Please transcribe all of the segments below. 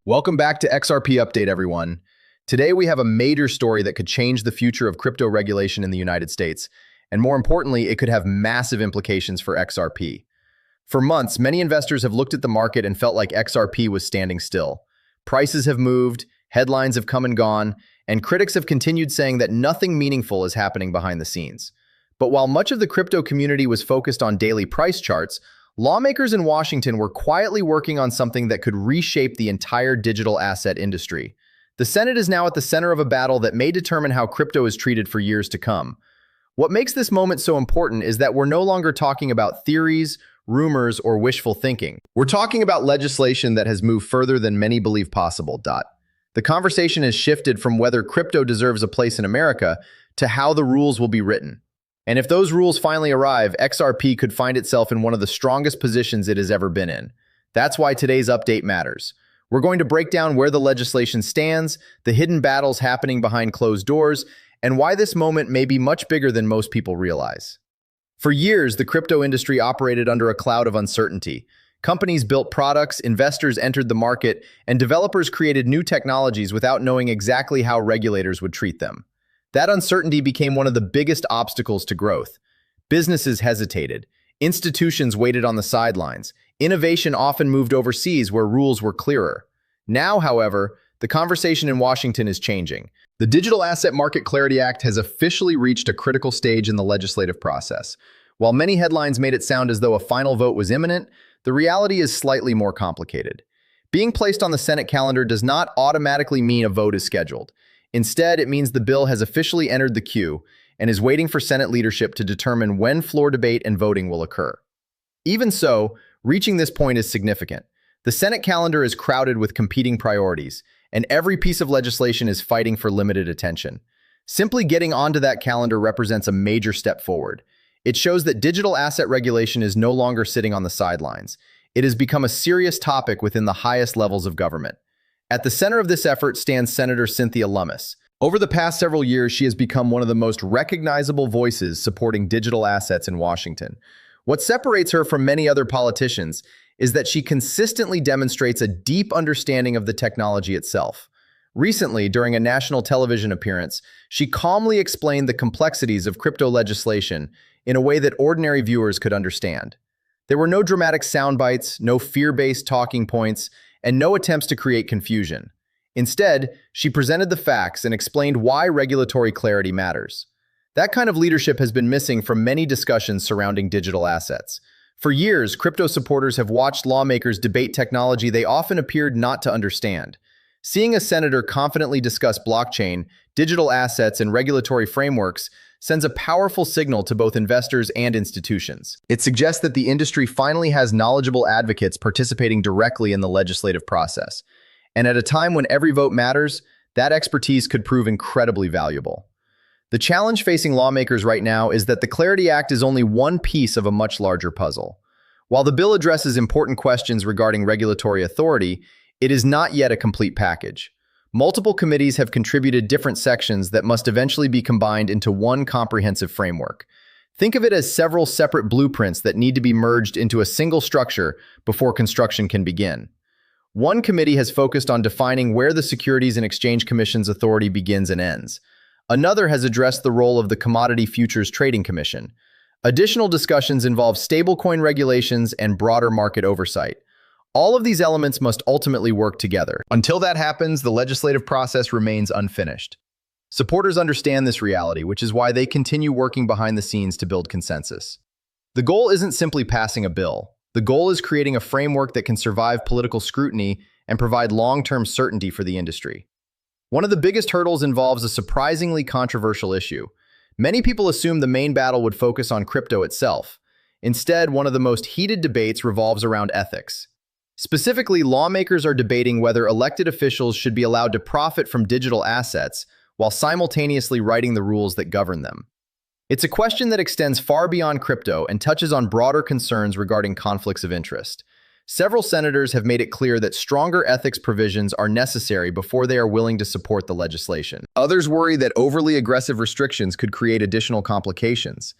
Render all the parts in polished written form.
Welcome back to XRP Update, everyone. Today we have a major story that could change the future of crypto regulation in the United States, and more importantly, it could have massive implications for XRP. For months, many investors have looked at the market and felt like XRP was standing still. Prices have moved, headlines have come and gone, and critics have continued saying that nothing meaningful is happening behind the scenes. But while much of the crypto community was focused on daily price charts, lawmakers in Washington were quietly working on something that could reshape the entire digital asset industry. The Senate is now at the center of a battle that may determine how crypto is treated for years to come. What makes this moment so important is that we're no longer talking about theories, rumors, or wishful thinking. We're talking about legislation that has moved further than many believe possible. The conversation has shifted from whether crypto deserves a place in America to how the rules will be written. And if those rules finally arrive, XRP could find itself in one of the strongest positions it has ever been in. That's why today's update matters. We're going to break down where the legislation stands, the hidden battles happening behind closed doors, and why this moment may be much bigger than most people realize. For years, the crypto industry operated under a cloud of uncertainty. Companies built products, investors entered the market, and developers created new technologies without knowing exactly how regulators would treat them. That uncertainty became one of the biggest obstacles to growth. Businesses hesitated. Institutions waited on the sidelines. Innovation often moved overseas where rules were clearer. Now, however, the conversation in Washington is changing. The Digital Asset Market Clarity Act has officially reached a critical stage in the legislative process. While many headlines made it sound as though a final vote was imminent, the reality is slightly more complicated. Being placed on the Senate calendar does not automatically mean a vote is scheduled. Instead, it means the bill has officially entered the queue and is waiting for Senate leadership to determine when floor debate and voting will occur. Even so, reaching this point is significant. The Senate calendar is crowded with competing priorities, and every piece of legislation is fighting for limited attention. Simply getting onto that calendar represents a major step forward. It shows that digital asset regulation is no longer sitting on the sidelines. It has become a serious topic within the highest levels of government. At the center of this effort stands Senator Cynthia Lummis. Over the past several years, she has become one of the most recognizable voices supporting digital assets in Washington. What separates her from many other politicians is that she consistently demonstrates a deep understanding of the technology itself. Recently, during a national television appearance, she calmly explained the complexities of crypto legislation in a way that ordinary viewers could understand. There were no dramatic sound bites, no fear-based talking points, and no attempts to create confusion. Instead, she presented the facts and explained why regulatory clarity matters. That kind of leadership has been missing from many discussions surrounding digital assets. For years, crypto supporters have watched lawmakers debate technology they often appeared not to understand. Seeing a senator confidently discuss blockchain, digital assets, and regulatory frameworks sends a powerful signal to both investors and institutions. It suggests that the industry finally has knowledgeable advocates participating directly in the legislative process. And at a time when every vote matters, that expertise could prove incredibly valuable. The challenge facing lawmakers right now is that the Clarity Act is only one piece of a much larger puzzle. While the bill addresses important questions regarding regulatory authority, it is not yet a complete package. Multiple committees have contributed different sections that must eventually be combined into one comprehensive framework. Think of it as several separate blueprints that need to be merged into a single structure before construction can begin. One committee has focused on defining where the Securities and Exchange Commission's authority begins and ends. Another has addressed the role of the Commodity Futures Trading Commission. Additional discussions involve stablecoin regulations and broader market oversight. All of these elements must ultimately work together. Until that happens, the legislative process remains unfinished. Supporters understand this reality, which is why they continue working behind the scenes to build consensus. The goal isn't simply passing a bill. The goal is creating a framework that can survive political scrutiny and provide long-term certainty for the industry. One of the biggest hurdles involves a surprisingly controversial issue. Many people assume the main battle would focus on crypto itself. Instead, one of the most heated debates revolves around ethics. Specifically, lawmakers are debating whether elected officials should be allowed to profit from digital assets while simultaneously writing the rules that govern them. It's a question that extends far beyond crypto and touches on broader concerns regarding conflicts of interest. Several senators have made it clear that stronger ethics provisions are necessary before they are willing to support the legislation. Others worry that overly aggressive restrictions could create additional complications.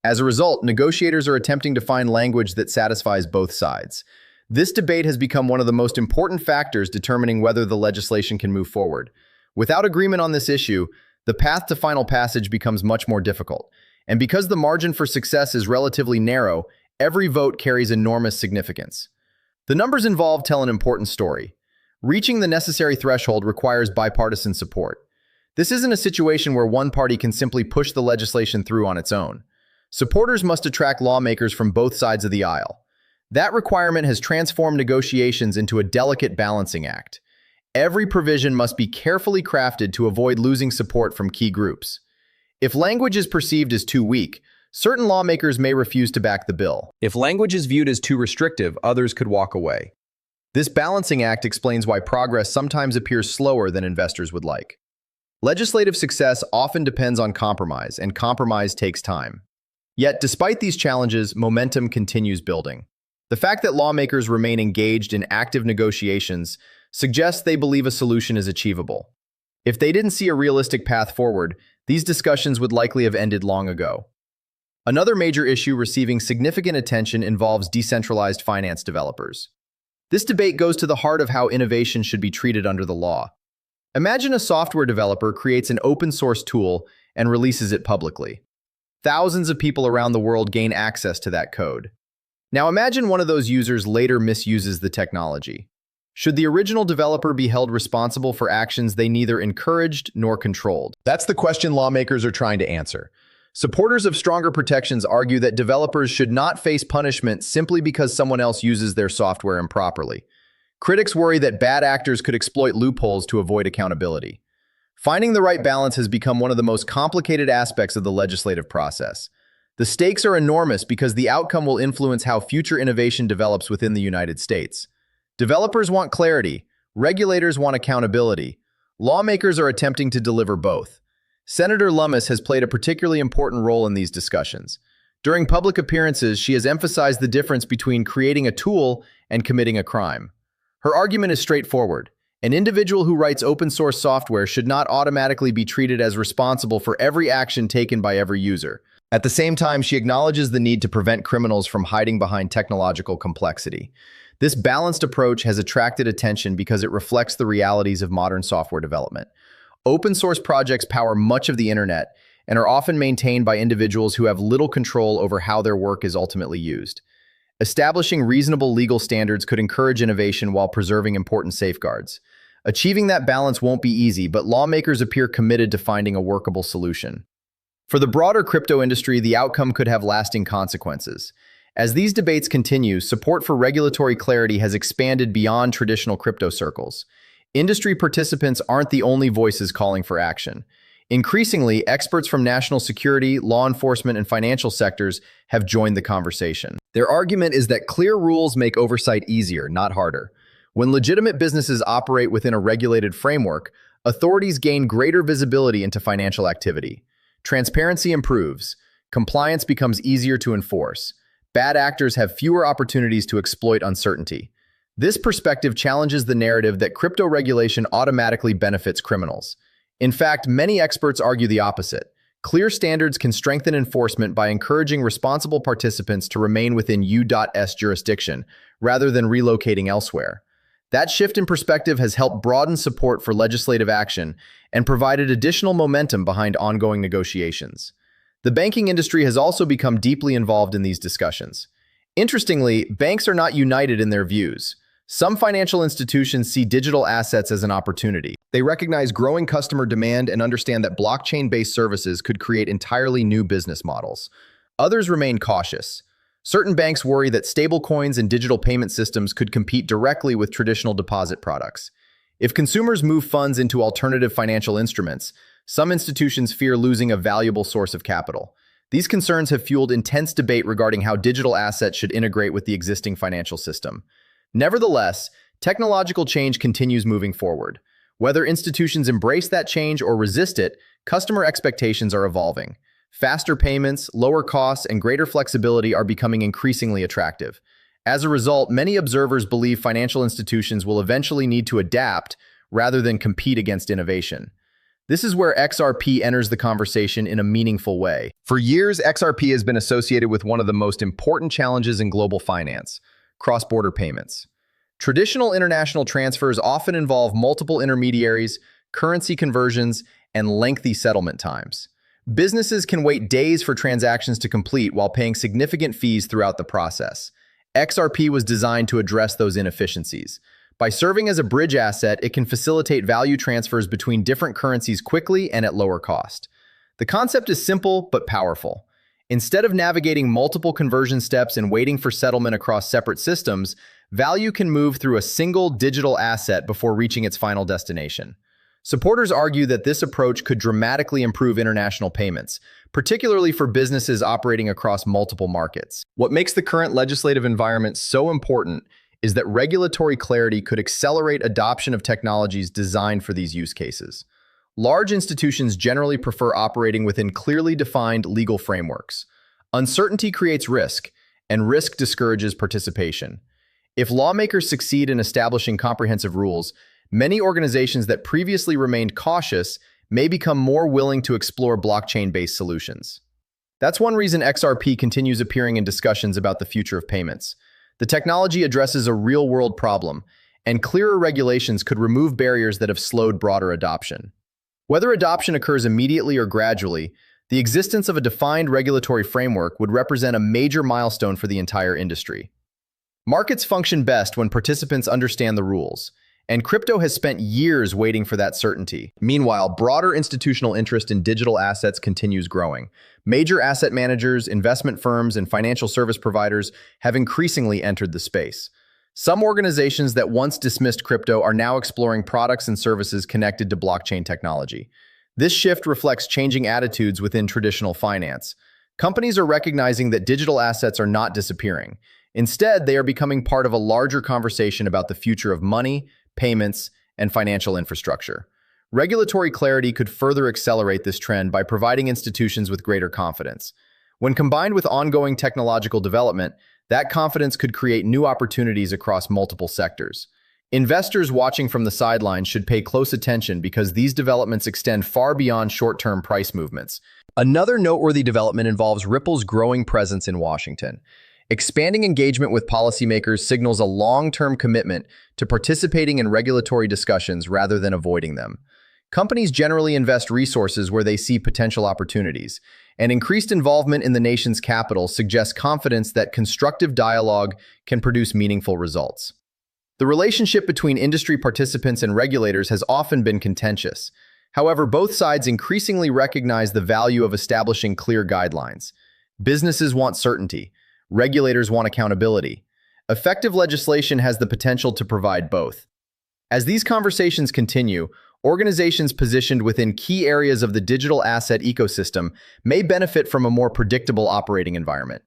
As a result, negotiators are attempting to find language that satisfies both sides. This debate has become one of the most important factors determining whether the legislation can move forward. Without agreement on this issue, the path to final passage becomes much more difficult. And because the margin for success is relatively narrow, every vote carries enormous significance. The numbers involved tell an important story. Reaching the necessary threshold requires bipartisan support. This isn't a situation where one party can simply push the legislation through on its own. Supporters must attract lawmakers from both sides of the aisle. That requirement has transformed negotiations into a delicate balancing act. Every provision must be carefully crafted to avoid losing support from key groups. If language is perceived as too weak, certain lawmakers may refuse to back the bill. If language is viewed as too restrictive, others could walk away. This balancing act explains why progress sometimes appears slower than investors would like. Legislative success often depends on compromise, and compromise takes time. Yet, despite these challenges, momentum continues building. The fact that lawmakers remain engaged in active negotiations suggests they believe a solution is achievable. If they didn't see a realistic path forward, these discussions would likely have ended long ago. Another major issue receiving significant attention involves decentralized finance developers. This debate goes to the heart of how innovation should be treated under the law. Imagine a software developer creates an open-source tool and releases it publicly. Thousands of people around the world gain access to that code. Now imagine one of those users later misuses the technology. Should the original developer be held responsible for actions they neither encouraged nor controlled? That's the question lawmakers are trying to answer. Supporters of stronger protections argue that developers should not face punishment simply because someone else uses their software improperly. Critics worry that bad actors could exploit loopholes to avoid accountability. Finding the right balance has become one of the most complicated aspects of the legislative process. The stakes are enormous because the outcome will influence how future innovation develops within the United States. Developers want clarity, regulators want accountability. Lawmakers are attempting to deliver both. Senator Lummis has played a particularly important role in these discussions. During public appearances, she has emphasized the difference between creating a tool and committing a crime. Her argument is straightforward. An individual who writes open-source software should not automatically be treated as responsible for every action taken by every user. At the same time, she acknowledges the need to prevent criminals from hiding behind technological complexity. This balanced approach has attracted attention because it reflects the realities of modern software development. Open-source projects power much of the internet and are often maintained by individuals who have little control over how their work is ultimately used. Establishing reasonable legal standards could encourage innovation while preserving important safeguards. Achieving that balance won't be easy, but lawmakers appear committed to finding a workable solution. For the broader crypto industry, the outcome could have lasting consequences. As these debates continue, support for regulatory clarity has expanded beyond traditional crypto circles. Industry participants aren't the only voices calling for action. Increasingly, experts from national security, law enforcement, and financial sectors have joined the conversation. Their argument is that clear rules make oversight easier, not harder. When legitimate businesses operate within a regulated framework, authorities gain greater visibility into financial activity. Transparency improves. Compliance becomes easier to enforce. Bad actors have fewer opportunities to exploit uncertainty. This perspective challenges the narrative that crypto regulation automatically benefits criminals. In fact, many experts argue the opposite. Clear standards can strengthen enforcement by encouraging responsible participants to remain within U.S. jurisdiction, rather than relocating elsewhere. That shift in perspective has helped broaden support for legislative action and provided additional momentum behind ongoing negotiations. The banking industry has also become deeply involved in these discussions. Interestingly, banks are not united in their views. Some financial institutions see digital assets as an opportunity. They recognize growing customer demand and understand that blockchain-based services could create entirely new business models. Others remain cautious. Certain banks worry that stablecoins and digital payment systems could compete directly with traditional deposit products. If consumers move funds into alternative financial instruments, some institutions fear losing a valuable source of capital. These concerns have fueled intense debate regarding how digital assets should integrate with the existing financial system. Nevertheless, technological change continues moving forward. Whether institutions embrace that change or resist it, customer expectations are evolving. Faster payments, lower costs, and greater flexibility are becoming increasingly attractive. As a result, many observers believe financial institutions will eventually need to adapt rather than compete against innovation. This is where XRP enters the conversation in a meaningful way. For years, XRP has been associated with one of the most important challenges in global finance: cross-border payments. Traditional international transfers often involve multiple intermediaries, currency conversions, and lengthy settlement times. Businesses can wait days for transactions to complete while paying significant fees throughout the process. XRP was designed to address those inefficiencies. By serving as a bridge asset, it can facilitate value transfers between different currencies quickly and at lower cost. The concept is simple but powerful. Instead of navigating multiple conversion steps and waiting for settlement across separate systems, value can move through a single digital asset before reaching its final destination. Supporters argue that this approach could dramatically improve international payments, particularly for businesses operating across multiple markets. What makes the current legislative environment so important is that regulatory clarity could accelerate adoption of technologies designed for these use cases. Large institutions generally prefer operating within clearly defined legal frameworks. Uncertainty creates risk, and risk discourages participation. If lawmakers succeed in establishing comprehensive rules, many organizations that previously remained cautious may become more willing to explore blockchain-based solutions. That's one reason XRP continues appearing in discussions about the future of payments. The technology addresses a real-world problem, and clearer regulations could remove barriers that have slowed broader adoption. Whether adoption occurs immediately or gradually, the existence of a defined regulatory framework would represent a major milestone for the entire industry. Markets function best when participants understand the rules, and crypto has spent years waiting for that certainty. Meanwhile, broader institutional interest in digital assets continues growing. Major asset managers, investment firms, and financial service providers have increasingly entered the space. Some organizations that once dismissed crypto are now exploring products and services connected to blockchain technology. This shift reflects changing attitudes within traditional finance. Companies are recognizing that digital assets are not disappearing. Instead, they are becoming part of a larger conversation about the future of money, payments, and financial infrastructure. Regulatory clarity could further accelerate this trend by providing institutions with greater confidence. When combined with ongoing technological development, that confidence could create new opportunities across multiple sectors. Investors watching from the sidelines should pay close attention because these developments extend far beyond short-term price movements. Another noteworthy development involves Ripple's growing presence in Washington. Expanding engagement with policymakers signals a long-term commitment to participating in regulatory discussions rather than avoiding them. Companies generally invest resources where they see potential opportunities, and increased involvement in the nation's capital suggests confidence that constructive dialogue can produce meaningful results. The relationship between industry participants and regulators has often been contentious. However, both sides increasingly recognize the value of establishing clear guidelines. Businesses want certainty. Regulators want accountability. Effective legislation has the potential to provide both. As these conversations continue, organizations positioned within key areas of the digital asset ecosystem may benefit from a more predictable operating environment.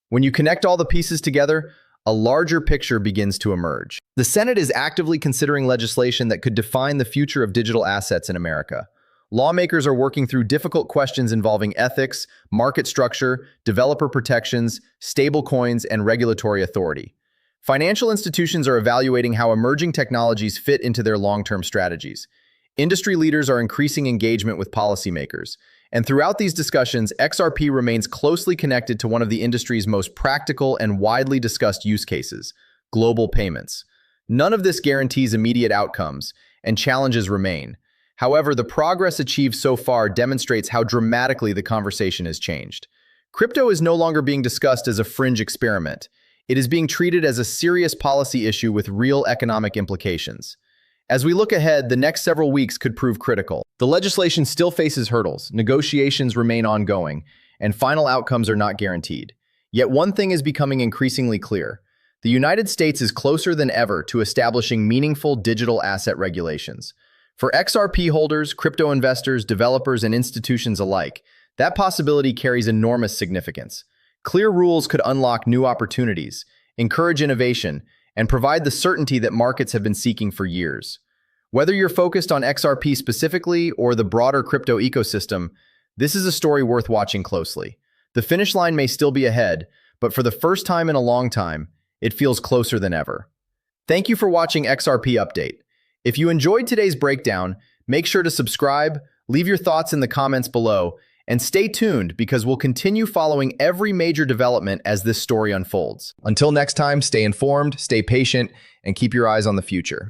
When you connect all the pieces together, a larger picture begins to emerge. The Senate is actively considering legislation that could define the future of digital assets in America. Lawmakers are working through difficult questions involving ethics, market structure, developer protections, stablecoins, and regulatory authority. Financial institutions are evaluating how emerging technologies fit into their long-term strategies. Industry leaders are increasing engagement with policymakers. And throughout these discussions, XRP remains closely connected to one of the industry's most practical and widely discussed use cases: global payments. None of this guarantees immediate outcomes, and challenges remain. However, the progress achieved so far demonstrates how dramatically the conversation has changed. Crypto is no longer being discussed as a fringe experiment. It is being treated as a serious policy issue with real economic implications. As we look ahead, the next several weeks could prove critical. The legislation still faces hurdles, negotiations remain ongoing, and final outcomes are not guaranteed. Yet one thing is becoming increasingly clear. The United States is closer than ever to establishing meaningful digital asset regulations. For XRP holders, crypto investors, developers, and institutions alike, that possibility carries enormous significance. Clear rules could unlock new opportunities, encourage innovation, and provide the certainty that markets have been seeking for years. Whether you're focused on XRP specifically or the broader crypto ecosystem, this is a story worth watching closely. The finish line may still be ahead, but for the first time in a long time, it feels closer than ever. Thank you for watching XRP Update. If you enjoyed today's breakdown, make sure to subscribe, leave your thoughts in the comments below, And stay tuned because we'll continue following every major development as this story unfolds. Until next time, stay informed, stay patient, and keep your eyes on the future.